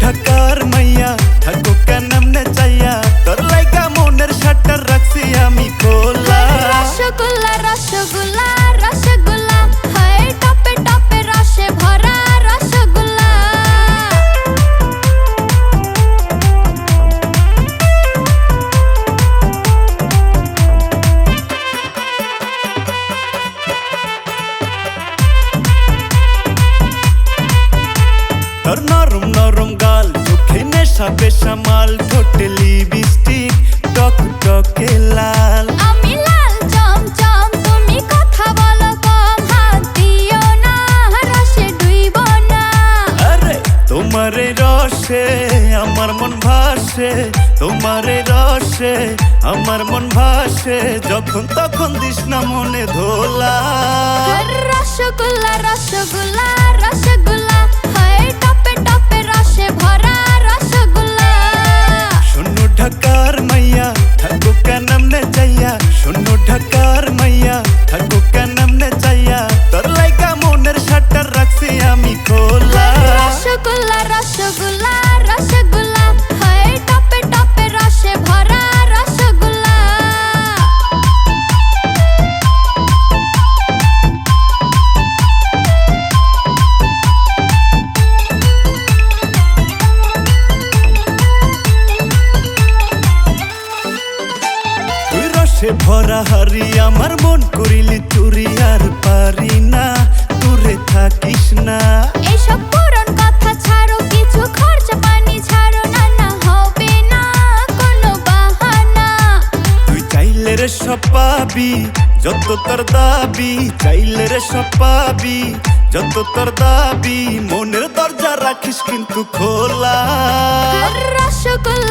ঢাকার মাইয়া থাকো কেমনে চাইয়া তোর লাইগা মনের শাটার রাখছি আমি খোলা। রসগোল্লা রসগোল্লা রসগোল্লা হায় টপে টপে রসে ভরা রসগোল্লা। তোর নরম নরম গাল চোখে নেশা পেশা মাল ঠোঁটে লিপস্টিক টক টকে লাল। আমি লাল চমচম তুমি কথা বলো কম হাত দিও না রসে ডুইবো না। আরে তোমারে রসে আমার মন ভাসে, তোমারে রসে আমার মন ভাসে, যখন তখন দিস না মনে ধোলা। রসগোল্লা রসগোল্লা রসগোল্লা হায় টপে টপে রসে ভরা রসগোল্লা। শূন্য ঢাকার মাইয়া থাকো কেমনে চাইয়া, শূন্য ঢাকার মাইয়া থাকো কেমনে চাইয়া তোর লাইগা মনের শাটার রাখছি আমি খোলা। রসগোল্লা রসগোল্লা রসগোল্লা হায় টপে টপে রসে ভরা রসগোল্লা। তুই রসে ভরা হারি আমার মন করিলি চুরি আর পারি না দূরে থাকিস না। এইসব পুরন কথা ছাড়ো কিছু খরচা পানি ছাড়ো না না হবে না কোনো বাহানা। তুই চাইলে রে সব পাবি যত তোর দাবি, চাইলে রে সব পাবি যত তোর দাবি, মনের দরজা রাখিস কিন্তু খোলা। রসগোল্লা